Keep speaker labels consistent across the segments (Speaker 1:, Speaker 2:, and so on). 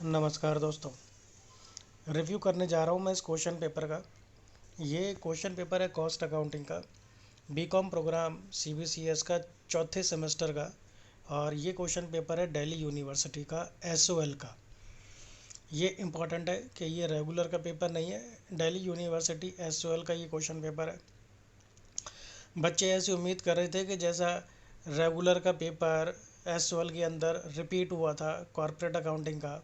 Speaker 1: नमस्कार दोस्तों। रिव्यू करने जा रहा हूँ मैं इस क्वेश्चन पेपर का। ये क्वेश्चन पेपर है कॉस्ट अकाउंटिंग का, बीकॉम प्रोग्राम सीबीसीएस का चौथे सेमेस्टर का। और ये क्वेश्चन पेपर है दिल्ली यूनिवर्सिटी का एसओएल का। ये इम्पॉर्टेंट है कि ये रेगुलर का पेपर नहीं है, दिल्ली यूनिवर्सिटी एसओएल का ये क्वेश्चन पेपर है। बच्चे ऐसी उम्मीद कर रहे थे कि जैसा रेगुलर का पेपर एसओएल के अंदर रिपीट हुआ था कॉर्पोरेट अकाउंटिंग का,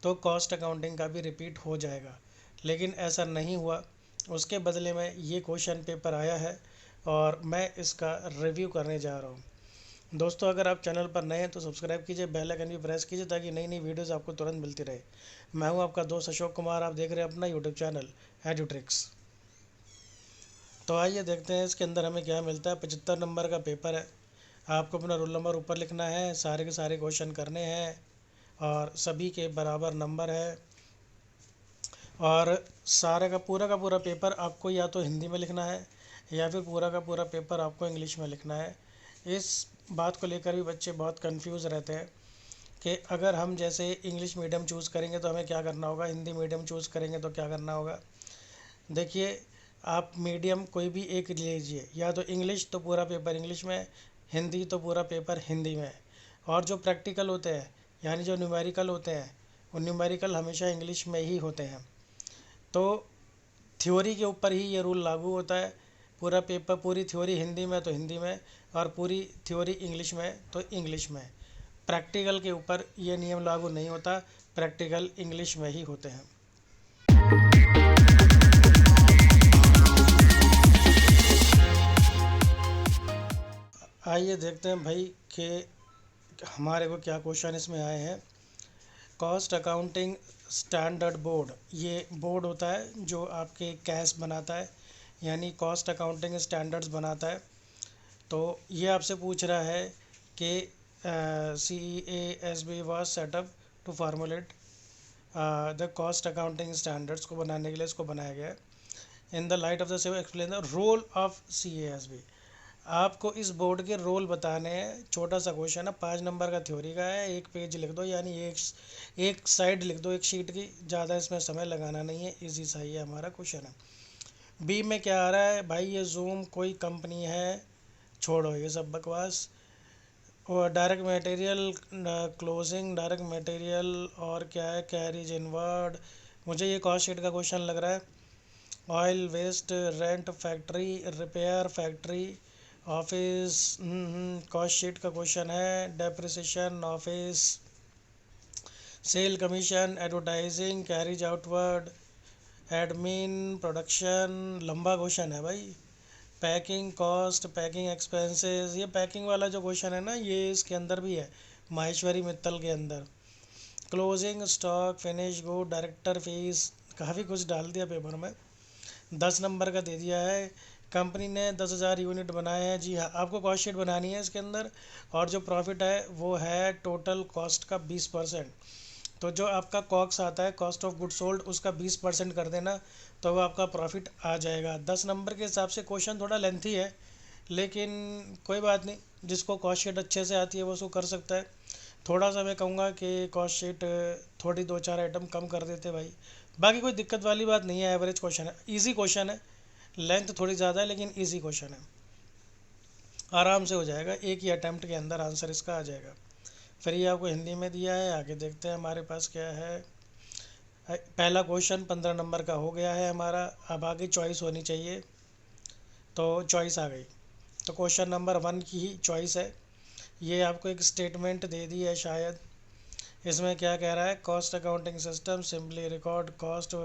Speaker 1: तो कॉस्ट अकाउंटिंग का भी रिपीट हो जाएगा, लेकिन ऐसा नहीं हुआ। उसके बदले में ये क्वेश्चन पेपर आया है और मैं इसका रिव्यू करने जा रहा हूँ। दोस्तों, अगर आप चैनल पर नए हैं तो सब्सक्राइब कीजिए, बेल आइकन भी प्रेस कीजिए ताकि नई नई वीडियोज़ आपको तुरंत मिलती रहे। मैं हूँ आपका दोस्त अशोक कुमार, आप देख रहे हैं अपना यूट्यूब चैनल एडुट्रिक्स। तो आइए देखते हैं इसके अंदर हमें क्या मिलता है। 75 नंबर का पेपर है। आपको अपना रोल नंबर ऊपर लिखना है, सारे के सारे क्वेश्चन करने हैं और सभी के बराबर नंबर है। और सारे का पूरा पेपर आपको या तो हिंदी में लिखना है या फिर पूरा का पूरा पेपर आपको इंग्लिश में लिखना है। इस बात को लेकर भी बच्चे बहुत कंफ्यूज रहते हैं कि अगर हम जैसे इंग्लिश मीडियम चूज़ करेंगे तो हमें क्या करना होगा, हिंदी मीडियम चूज़ करेंगे तो क्या करना होगा। देखिए, आप मीडियम कोई भी एक ले लीजिए, या तो इंग्लिश तो पूरा पेपर इंग्लिश में, हिंदी तो पूरा पेपर हिंदी में। और जो प्रैक्टिकल होते हैं यानी जो न्यूमेरिकल होते हैं, वो न्यूमेरिकल हमेशा इंग्लिश में ही होते हैं। तो थ्योरी के ऊपर ही ये रूल लागू होता है। पूरा पेपर, पूरी थ्योरी हिंदी में तो हिंदी में, और पूरी थ्योरी इंग्लिश में तो इंग्लिश में। प्रैक्टिकल के ऊपर ये नियम लागू नहीं होता, प्रैक्टिकल इंग्लिश में ही होते हैं। आइए देखते हैं भाई कि हमारे को क्या क्वेश्चन इसमें आए हैं। कॉस्ट अकाउंटिंग स्टैंडर्ड बोर्ड, ये बोर्ड होता है जो आपके कैश बनाता है, यानी कॉस्ट अकाउंटिंग स्टैंडर्ड्स बनाता है। तो ये आपसे पूछ रहा है कि CEASB was set up to formulate the cost accounting standards को बनाने के लिए इसको बनाया गया है। In the light of the same explain the role of CEASB। आपको इस बोर्ड के रोल बताने हैं। छोटा सा क्वेश्चन है, 5 नंबर का थ्योरी का है। एक पेज लिख दो, यानी एक साइड लिख दो एक शीट की, ज़्यादा इसमें समय लगाना नहीं है। इजी सा ही है हमारा क्वेश्चन है। बी में क्या आ रहा है भाई, ये जूम कोई कंपनी है, छोड़ो ये सब बकवास। और direct material, closing direct material, और क्या है, कैरीज इनवर्ड। मुझे ये कॉस्ट शीट का क्वेश्चन लग रहा है। Oil waste, rent factory, repair factory, office, cost sheet का क्वेश्चन है। Depreciation office, sale commission, advertising, carriage outward, admin, production. लंबा क्वेश्चन है भाई। पैकिंग कॉस्ट, पैकिंग एक्सपेंसेस, ये पैकिंग वाला जो क्वेश्चन है ना, ये इसके अंदर भी है, माहेश्वरी मित्तल के अंदर। Closing stock, finish good, director fees, काफ़ी कुछ डाल दिया पेपर में। 10 नंबर का दे दिया है, कंपनी ने 10,000 यूनिट बनाए हैं। जी हाँ, आपको कॉस्ट शीट बनानी है इसके अंदर। और जो प्रॉफिट है वो है टोटल कॉस्ट का 20%। तो जो आपका कॉक्स आता है, कॉस्ट ऑफ गुड सोल्ड, उसका 20% कर देना, तो वो आपका प्रॉफिट आ जाएगा। 10 नंबर के हिसाब से क्वेश्चन थोड़ा लेंथी है, लेकिन कोई बात नहीं, जिसको कॉस्ट शीट अच्छे से आती है वो उसको कर सकता है। थोड़ा सा मैं कहूँगा कि कॉस्ट शीट थोड़ी 2-4 आइटम कम कर देते भाई। बाकी कोई दिक्कत वाली बात नहीं है, एवरेज क्वेश्चन है, इजी क्वेश्चन है। लेंथ थोड़ी ज़्यादा है लेकिन इजी क्वेश्चन है, आराम से हो जाएगा, एक ही अटैम्प्ट के अंदर आंसर इसका आ जाएगा। फिर ये आपको हिंदी में दिया है, आगे देखते हैं हमारे पास क्या है। पहला क्वेश्चन 15 नंबर का हो गया है हमारा। अब आगे चॉइस होनी चाहिए, तो चॉइस आ गई। तो क्वेश्चन नंबर 1 की ही चॉइस है। ये आपको एक स्टेटमेंट दे दी है शायद। इसमें क्या कह रहा है, cost accounting system simply record cost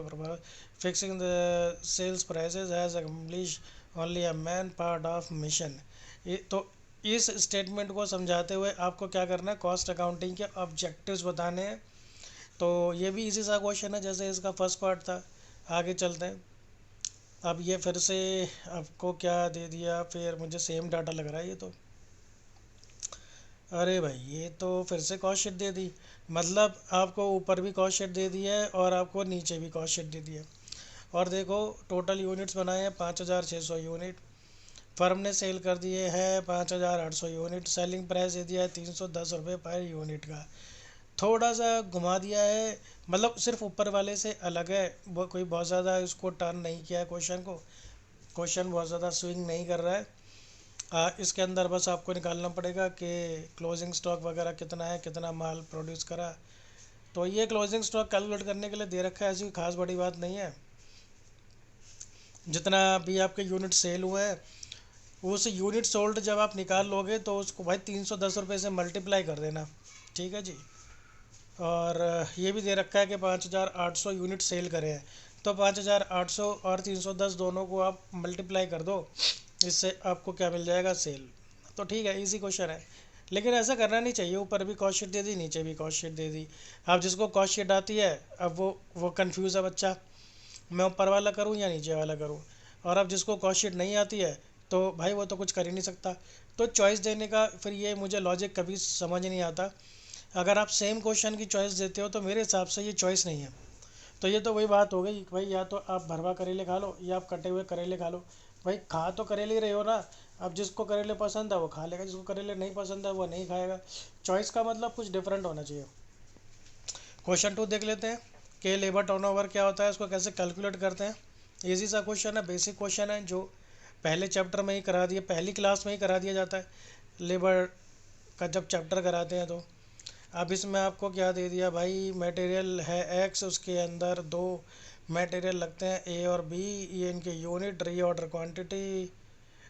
Speaker 1: fixing the sales prices has accomplish only a main part of mission. तो इस स्टेटमेंट को समझाते हुए आपको क्या करना है, कॉस्ट अकाउंटिंग के ऑब्जेक्टिव्स बताने हैं। तो ये भी इसी सा क्वेश्चन है जैसे इसका फर्स्ट पार्ट था। आगे चलते हैं। अब ये फिर से आपको क्या दे दिया, फिर मुझे सेम डाटा लग रहा है ये तो। अरे भाई, ये तो फिर से कॉस्ट शीट दे दी। मतलब आपको ऊपर भी कॉस्ट शीट दे दी है और आपको नीचे भी कॉस्ट शीट दे दी है। और देखो, टोटल यूनिट्स बनाए हैं 5,600 यूनिट। फर्म ने सेल कर दिए हैं 5,800 यूनिट। सेलिंग प्राइस दे दिया है 310 रुपये पर यूनिट का। थोड़ा सा घुमा दिया है, मतलब सिर्फ ऊपर वाले से अलग है, वो कोई बहुत ज़्यादा इसको टर्न नहीं किया है क्वेश्चन को, क्वेश्चन बहुत ज़्यादा स्विंग नहीं कर रहा है। इसके अंदर बस आपको निकालना पड़ेगा कि क्लोजिंग स्टॉक वगैरह कितना है, कितना माल प्रोड्यूस करा। तो ये क्लोजिंग स्टॉक कैलकुलेट करने के लिए दे रखा है, ऐसी खास बड़ी बात नहीं है। जितना भी आपके यूनिट सेल हुए हैं, उस यूनिट सोल्ड जब आप निकाल लोगे तो उसको भाई 310 रुपये से मल्टीप्लाई कर देना, ठीक है जी। और ये भी दे रखा है कि 5800 यूनिट सेल करे हैं, तो 5800 और 310 दोनों को आप मल्टीप्लाई कर दो, इससे आपको क्या मिल जाएगा, सेल। तो ठीक है, इजी क्वेश्चन है, लेकिन ऐसा करना नहीं चाहिए। ऊपर भी कॉस्ट शीट दे दी, नीचे भी कॉस्ट शीट दे दी। अब जिसको कॉस्ट शीट आती है, अब वो कंफ्यूज है बच्चा, मैं ऊपर वाला करूँ या नीचे वाला करूँ। और अब जिसको कॉस्ट शीट नहीं आती है तो भाई वो तो कुछ कर ही नहीं सकता। तो चॉइस देने का फिर ये मुझे लॉजिक कभी समझ नहीं आता। अगर आप सेम क्वेश्चन की चॉइस देते हो तो मेरे हिसाब से ये चॉइस नहीं है। तो ये तो वही बात हो गई भाई, या तो आप भरवा करेले खा लो या आप कटे हुए करेले खा लो। भाई खा तो करेले ही रहे हो ना। अब जिसको करेले पसंद है वो खा लेगा, जिसको करेले नहीं पसंद है वो नहीं खाएगा। चॉइस का मतलब कुछ डिफरेंट होना चाहिए। क्वेश्चन 2 देख लेते हैं कि लेबर टर्नओवर क्या होता है, उसको कैसे कैलकुलेट करते हैं। इजी सा क्वेश्चन है, बेसिक क्वेश्चन है, जो पहले चैप्टर में ही करा दिया, पहली क्लास में ही करा दिया जाता है लेबर का जब चैप्टर कराते हैं तो। अब इसमें आपको क्या दे दिया भाई, मटेरियल है एक्स, उसके अंदर दो मटेरियल लगते हैं ए और बी, ये इनके unit, reorder quantity,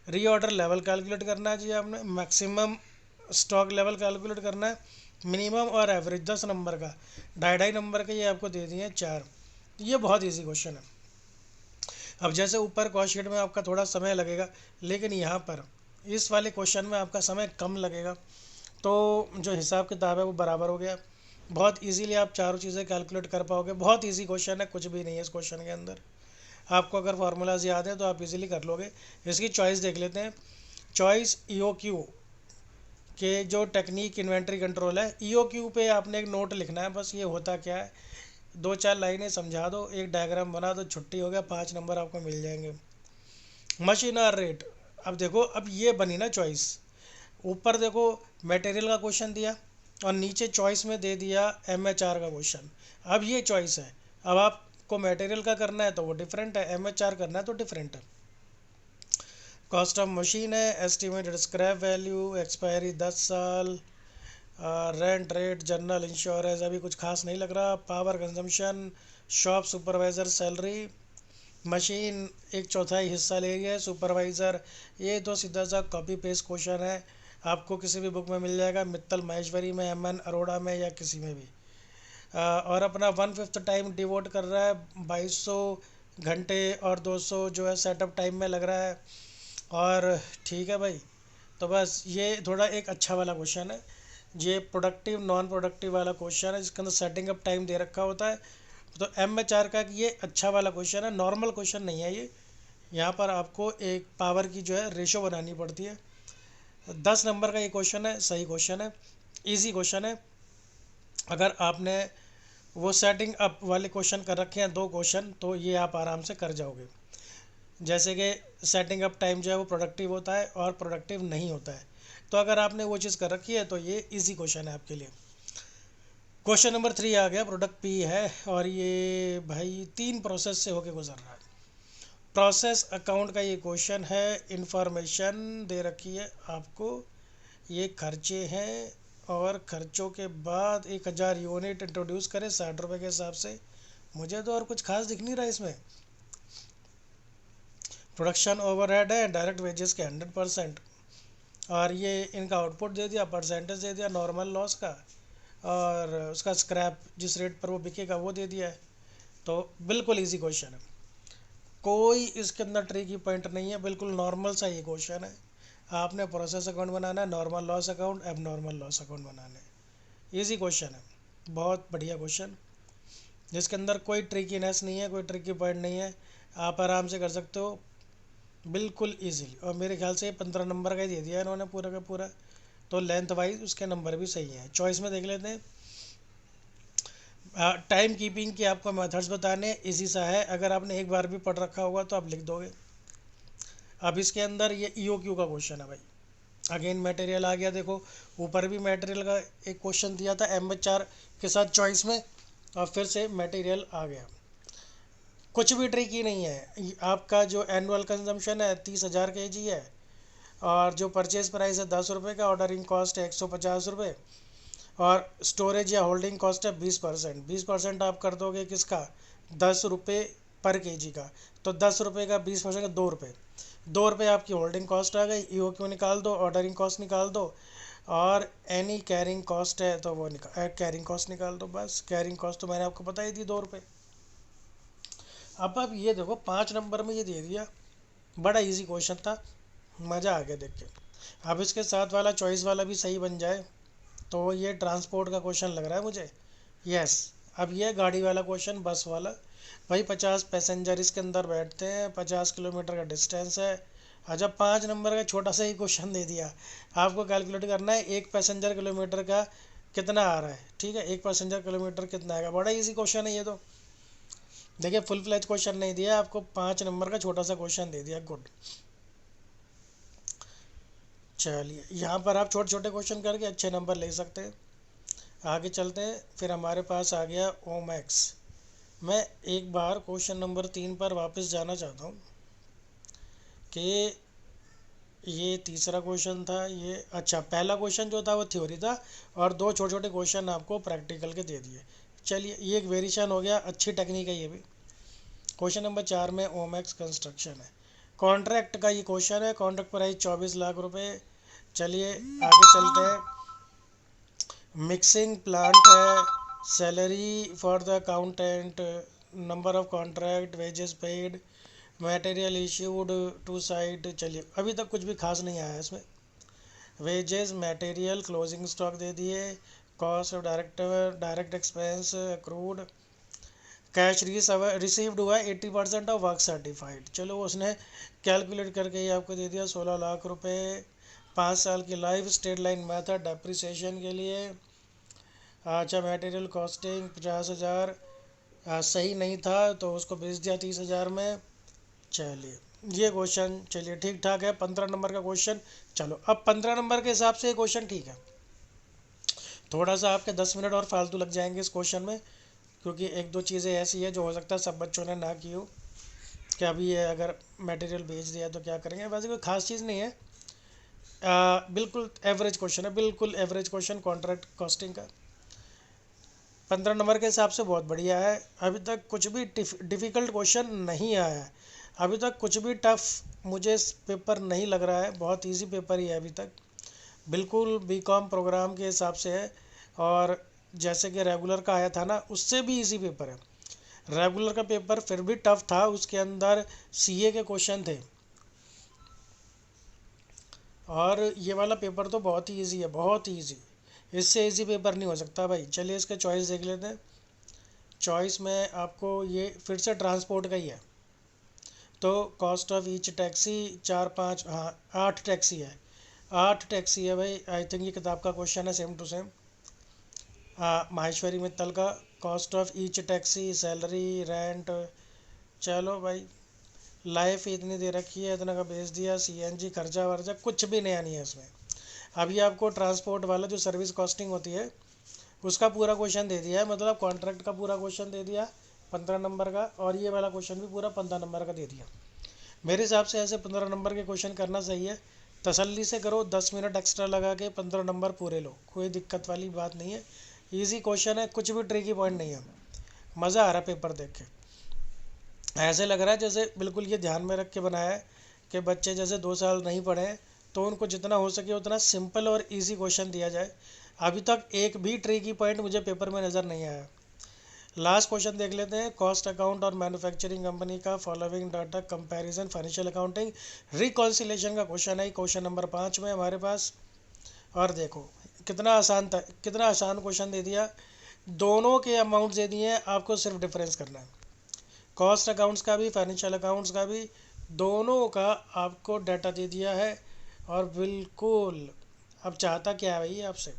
Speaker 1: reorder level calculate करना है जी आपने, मैक्सिमम स्टॉक लेवल कैलकुलेट करना है, मिनिमम और एवरेज 10 नंबर का, ढाई ढाई नंबर के ये आपको दे दिए हैं 4। तो ये बहुत इजी क्वेश्चन है। अब जैसे ऊपर कॉस्ट शीट में आपका थोड़ा समय लगेगा, लेकिन यहाँ पर इस वाले क्वेश्चन में आपका समय कम लगेगा, तो जो हिसाब किताब है वो बराबर हो गया। बहुत इजीली आप चारों चीज़ें कैलकुलेट कर पाओगे। बहुत इजी क्वेश्चन है, कुछ भी नहीं है इस क्वेश्चन के अंदर। आपको अगर फार्मूलाज याद है तो आप इजीली कर लोगे। इसकी चॉइस देख लेते हैं। चॉइस ईओक्यू के जो टेक्निक इन्वेंट्री कंट्रोल है, ईओक्यू पे आपने एक नोट लिखना है, बस ये होता क्या है, 2-4 लाइनें समझा दो, एक डायग्राम बना दो, छुट्टी हो गया, 5 नंबर आपको मिल जाएंगे। मशीन आर रेट, अब देखो, अब ये बनी ना चॉइस। ऊपर देखो मटेरियल का क्वेश्चन दिया और नीचे चॉइस में दे दिया एमएचआर का क्वेश्चन। अब ये चॉइस है, अब आपको मटेरियल का करना है तो वो डिफरेंट है, एमएचआर करना है तो डिफरेंट है। कॉस्ट ऑफ मशीन है, एस्टिमेटेड स्क्रैप वैल्यू, एक्सपायरी 10 साल, रेंट रेट, जनरल इंश्योरेंस, अभी कुछ खास नहीं लग रहा, power consumption, shop supervisor salary, machine 1/4 हिस्सा ले रही है, सुपरवाइज़र। ये तो सीधा सा कॉपी पेस्ट क्वेश्चन है, आपको किसी भी बुक में मिल जाएगा, मित्तल महेश्वरी में, एमएन अरोड़ा में, या किसी में भी। और अपना 1/5 टाइम डिवोट कर रहा है, 2200 घंटे और 200 जो है सेटअप टाइम में लग रहा है। और ठीक है भाई, तो बस ये थोड़ा एक अच्छा वाला क्वेश्चन है। ये प्रोडक्टिव नॉन प्रोडक्टिव वाला क्वेश्चन है, जिसके अंदर सेटिंग अप टाइम दे रखा होता है। तो एमएचआर का ये अच्छा वाला क्वेश्चन है, नॉर्मल क्वेश्चन नहीं है ये। यहाँ पर आपको एक पावर की जो है रेशो बनानी पड़ती है। 10 नंबर का ये क्वेश्चन है, सही क्वेश्चन है, इजी क्वेश्चन है। अगर आपने वो सेटिंग अप वाले क्वेश्चन कर रखे हैं 2 क्वेश्चन, तो ये आप आराम से कर जाओगे। जैसे कि सेटिंग अप टाइम जो है वो प्रोडक्टिव होता है और प्रोडक्टिव नहीं होता है, तो अगर आपने वो चीज़ कर रखी है तो ये इजी क्वेश्चन है आपके लिए। क्वेश्चन नंबर 3 आ गया, प्रोडक्ट पी है, और ये भाई 3 प्रोसेस से होके गुजर रहा है। प्रोसेस अकाउंट का ये क्वेश्चन है, इंफॉर्मेशन दे रखी है आपको, ये खर्चे हैं, और खर्चों के बाद 1000 यूनिट इंट्रोड्यूस करें 60 रुपये के हिसाब से। मुझे तो और कुछ खास दिख नहीं रहा इसमें। प्रोडक्शन ओवरहेड है, डायरेक्ट वेजेस के 100%, और ये इनका आउटपुट दे दिया, परसेंटेज दे दिया नॉर्मल लॉस का, और उसका स्क्रैप जिस रेट पर वो बिकेगा वो दे दिया है। तो बिल्कुल इजी क्वेश्चन है, कोई इसके अंदर ट्रिकी पॉइंट नहीं है, बिल्कुल नॉर्मल सा ये क्वेश्चन है। आपने प्रोसेस अकाउंट बनाना है, नॉर्मल लॉस अकाउंट, अब नॉर्मल लॉस अकाउंट बनाना है। इजी क्वेश्चन है, बहुत बढ़िया क्वेश्चन, जिसके अंदर कोई ट्रिकीनेस नहीं है, कोई ट्रिकी पॉइंट नहीं है, आप आराम से कर सकते हो बिल्कुल इजीली। और मेरे ख्याल से 15 नंबर का ही दे दिया इन्होंने पूरा का पूरा, तो लेंथ वाइज उसके नंबर भी सही हैं। चॉइस में देख लेते हैं। टाइम कीपिंग के आपको मेथड्स बताने, इजी सा है, अगर आपने एक बार भी पढ़ रखा होगा तो आप लिख दोगे। अब इसके अंदर ये ईओक्यू का क्वेश्चन है भाई, अगेन मटेरियल आ गया, देखो ऊपर भी मटेरियल का एक क्वेश्चन दिया था MH4 के साथ चॉइस में, और फिर से मटेरियल आ गया। कुछ भी ट्रिकी नहीं है, आपका जो एनुअल कंजम्पशन है 30,000 kg है, और जो परचेज प्राइस है 10 रुपये का, ऑर्डरिंग कॉस्ट है 150 रुपये, और स्टोरेज या होल्डिंग कॉस्ट है 20%। 20% आप कर दोगे किसका, 10 रुपये पर केजी का, तो 10 रुपये का 20% का 2 रुपये। 2 रुपये आपकी होल्डिंग कॉस्ट आ गई, EOQ निकाल दो, ऑर्डरिंग कॉस्ट निकाल दो, और एनी कैरिंग कॉस्ट है तो वो कैरिंग कॉस्ट निकाल दो, बस। कैरिंग कॉस्ट तो मैंने आपको बता ही दी, 2 रुपये। अब आप ये देखो 5 नंबर में ये दे दिया, बड़ा इजी क्वेश्चन था, मज़ा आ गया देख के। अब इसके साथ वाला चॉइस वाला भी सही बन जाए तो ये ट्रांसपोर्ट का क्वेश्चन लग रहा है मुझे। यस, अब ये गाड़ी वाला क्वेश्चन, बस वाला। भाई 50 पैसेंजर इसके अंदर बैठते हैं, 50 किलोमीटर का डिस्टेंस है। अच्छा, 5 नंबर का छोटा सा ही क्वेश्चन दे दिया, आपको कैलकुलेट करना है एक पैसेंजर किलोमीटर का कितना आ रहा है। ठीक है, एक पैसेंजर किलोमीटर कितना आएगा, बड़ा इजी क्वेश्चन है ये तो। देखिए फुल फ्लैज क्वेश्चन नहीं दिया आपको, 5 नंबर का छोटा सा क्वेश्चन दे दिया, गुड। चलिए यहाँ पर आप छोटे छोटे क्वेश्चन करके अच्छे नंबर ले सकते हैं। आगे चलते हैं, फिर हमारे पास आ गया ओमैक्स। मैं एक बार क्वेश्चन नंबर 3 पर वापस जाना चाहता हूँ कि ये तीसरा क्वेश्चन था ये। अच्छा, पहला क्वेश्चन जो था वो थ्योरी था, और दो छोटे छोटे क्वेश्चन आपको प्रैक्टिकल के दे दिए। चलिए ये एक वेरिएशन हो गया, अच्छी टेक्निक है ये भी। क्वेश्चन नंबर 4 में ओमैक्स कंस्ट्रक्शन है, कॉन्ट्रैक्ट का ये क्वेश्चन है, कॉन्ट्रैक्ट प्राइस 24 लाख रुपए। चलिए आगे चलते हैं। मिक्सिंग प्लांट है, salary for the accountant, number of contract, wages paid, material issued to site. चलिए अभी तक कुछ भी खास नहीं आया है इसमें। वेजेस, मटेरियल, क्लोजिंग स्टॉक दे दिए, cost of direct expense accrued, cash received हुआ 80% ऑफ वर्क सर्टिफाइड। चलो उसने कैलकुलेट करके ही आपको दे दिया 16 लाख रुपए। 5 साल की life, straight line method depreciation के लिए। अच्छा, मटेरियल कॉस्टिंग 50,000, सही नहीं था तो उसको बेच दिया 30,000 में। चलिए ये क्वेश्चन चलिए ठीक ठाक है, 15 नंबर का क्वेश्चन। चलो अब 15 नंबर के हिसाब से क्वेश्चन ठीक है, थोड़ा सा आपके 10 मिनट और फालतू लग जाएंगे इस क्वेश्चन में, क्योंकि एक दो चीज़ें ऐसी है जो हो सकता है सब बच्चों ने ना की हो, कि अभी ये अगर मटेरियल भेज दिया तो क्या करेंगे। वैसे कोई खास चीज़ नहीं है, बिल्कुल एवरेज क्वेश्चन है, बिल्कुल एवरेज क्वेश्चन कॉन्ट्रैक्ट कॉस्टिंग का। 15 नंबर के हिसाब से बहुत बढ़िया है। अभी तक कुछ भी डिफ़िकल्ट क्वेश्चन नहीं आया है, अभी तक कुछ भी टफ मुझे पेपर नहीं लग रहा है, बहुत इजी पेपर ही है अभी तक, बिल्कुल बीकॉम प्रोग्राम के हिसाब से है। और जैसे कि रेगुलर का आया था ना, उससे भी इजी पेपर है। रेगुलर का पेपर फिर भी टफ था, उसके अंदर सीए के क्वेश्चन थे, और ये वाला पेपर तो बहुत ही इजी है, बहुत ही इजी। इससे इजी पेपर नहीं हो सकता भाई। चलिए इसके चॉइस देख लेते हैं। चॉइस में आपको ये फिर से ट्रांसपोर्ट का ही है, तो कॉस्ट ऑफ ईच टैक्सी 4 5, हाँ 8 टैक्सी है, 8 टैक्सी है भाई। आई थिंक ये किताब का क्वेश्चन है, same to same. Maheshwari Mittal का, cost of each taxi, salary, rent. चलो भाई, लाइफ इतनी दे रखी है, इतना का बेच दिया, सीएनजी खर्चा वर्चा कुछ भी नया नहीं है इसमें। अभी आपको ट्रांसपोर्ट वाला जो सर्विस कॉस्टिंग होती है उसका पूरा क्वेश्चन दे दिया है, मतलब कॉन्ट्रैक्ट का पूरा क्वेश्चन दे दिया 15 नंबर का, और ये वाला क्वेश्चन भी पूरा 15 नंबर का दे दिया। मेरे हिसाब से ऐसे 15 नंबर के क्वेश्चन करना सही है। तसल्ली से करो, 10 मिनट एक्स्ट्रा लगा के 15 नंबर पूरे लो, कोई दिक्कत वाली बात नहीं है। ईजी क्वेश्चन है, कुछ भी ट्रिकी पॉइंट नहीं है, मज़ा आ रहा है पेपर देख के। ऐसे लग रहा है जैसे बिल्कुल ये ध्यान में रख के बनाया है कि बच्चे जैसे 2 साल नहीं पढ़े तो उनको जितना हो सके उतना सिंपल और इजी क्वेश्चन दिया जाए। अभी तक एक भी ट्रिकी पॉइंट मुझे पेपर में नज़र नहीं आया। लास्ट क्वेश्चन देख लेते हैं। कॉस्ट अकाउंट और मैन्युफैक्चरिंग कंपनी का following data comparison financial accounting reconciliation का क्वेश्चन है, क्वेश्चन नंबर 5 में हमारे पास। और देखो कितना आसान था, कितना आसान क्वेश्चन दे दिया। दोनों के अमाउंट दे दिए हैं, आपको सिर्फ डिफरेंस करना है। कॉस्ट अकाउंट्स का भी, फाइनेंशियल अकाउंट्स का भी, दोनों का आपको डाटा दे दिया है। और बिल्कुल अब चाहता क्या है भाई आपसे,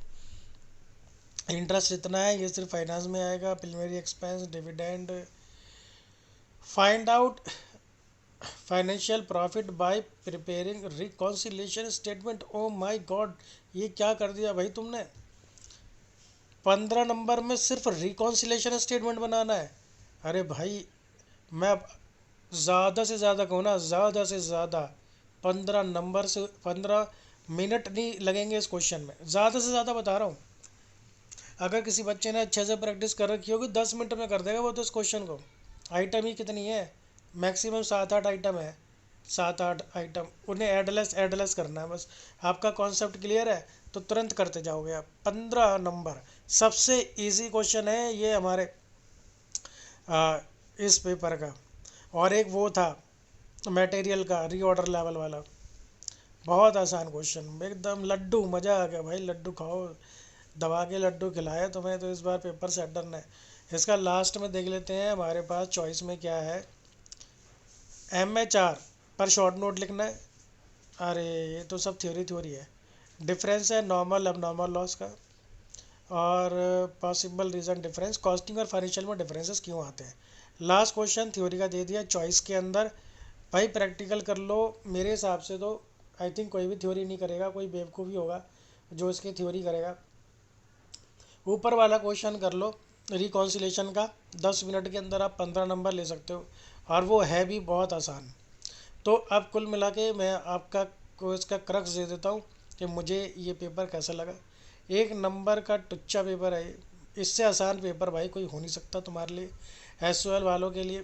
Speaker 1: इंटरेस्ट इतना है, ये सिर्फ फाइनेंस में आएगा, preliminary expense, dividend, find out financial profit by preparing reconciliation statement. Oh my God, ये क्या कर दिया भाई तुमने। 15 नंबर में सिर्फ रिकॉन्सिलिएशन स्टेटमेंट बनाना है। अरे भाई, मैं अब ज़्यादा से ज़्यादा कहूँ ना, ज़्यादा से ज़्यादा 15 नंबर से 15 मिनट नहीं लगेंगे इस क्वेश्चन में, ज़्यादा से ज़्यादा बता रहा हूँ। अगर किसी बच्चे ने अच्छे से प्रैक्टिस कर रखी होगी 10 मिनट में कर देगा वो तो इस क्वेश्चन को। आइटम ही कितनी है, मैक्सिमम 7-8 आइटम है, 7-8 आइटम, उन्हें एडलेस करना है बस। आपका कॉन्सेप्ट क्लियर है तो तुरंत करते जाओगे आप। 15 नंबर, सबसे इजी क्वेश्चन है ये हमारे इस पेपर का। और एक वो था मटेरियल का रीऑर्डर लेवल वाला, बहुत आसान क्वेश्चन, एकदम लड्डू, मज़ा आ गया भाई, लड्डू खाओ, दबा के लड्डू खिलाया तुम्हें तो इस बार पेपर सेट डन है। इसका लास्ट में देख लेते हैं हमारे पास चॉइस में क्या है। MHR पर शॉर्ट नोट लिखना है। अरे ये तो सब थ्योरी है। डिफरेंस है नॉर्मल अब नॉर्मल लॉस का, और पॉसिबल रीज़न डिफरेंस, कॉस्टिंग और फाइनेंशियल में डिफरेंसेस क्यों आते हैं। लास्ट क्वेश्चन थ्योरी का दे दिया चॉइस के अंदर। भाई प्रैक्टिकल कर लो, मेरे हिसाब से तो आई थिंक कोई भी थ्योरी नहीं करेगा, कोई बेवकूफ़ ही होगा जो इसकी थ्योरी करेगा। ऊपर वाला क्वेश्चन कर लो रिकॉन्सिलेशन का, 10 मिनट के अंदर आप 15 नंबर ले सकते हो, और वो है भी बहुत आसान। तो अब कुल मिला के मैं आपका को इसका क्रक्स दे देता हूँ कि मुझे ये पेपर कैसा लगा। 1 नंबर का टुच्चा पेपर है ये। इससे आसान पेपर भाई कोई हो नहीं सकता तुम्हारे लिए। SOL वालों के लिए,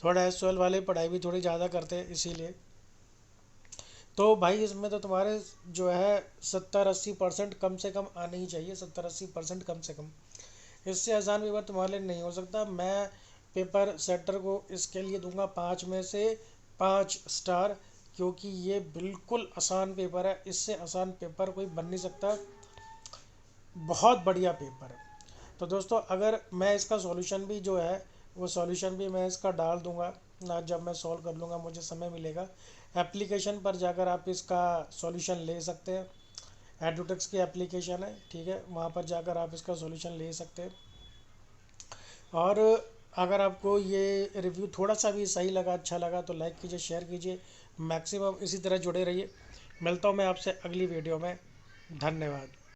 Speaker 1: थोड़ा SOL वाले पढ़ाई भी थोड़ी ज़्यादा करते हैं इसीलिए। तो भाई इसमें तो तुम्हारे जो है 70-80% कम से कम आने ही चाहिए, 70-80% कम से कम। इससे आसान पेपर तुम्हारे लिए नहीं हो सकता। मैं पेपर सेटर को इसके लिए दूंगा 5 में से 5 स्टार, क्योंकि ये बिल्कुल आसान पेपर है, इससे आसान पेपर कोई बन नहीं सकता, बहुत बढ़िया पेपर है। तो दोस्तों अगर मैं इसका सॉल्यूशन भी जो है वो सॉल्यूशन भी मैं इसका डाल दूंगा ना, जब मैं सॉल्व कर लूँगा मुझे समय मिलेगा। एप्लीकेशन पर जाकर आप इसका सॉल्यूशन ले सकते हैं, एडुटेक्स की एप्लीकेशन है, ठीक है, वहाँ पर जाकर आप इसका सॉल्यूशन ले सकते हैं। और अगर आपको ये रिव्यू थोड़ा सा भी सही लगा, अच्छा लगा, तो लाइक कीजिए, शेयर कीजिए, मैक्सिमम इसी तरह जुड़े रहिए। मिलता हूँ मैं आपसे अगली वीडियो में। धन्यवाद।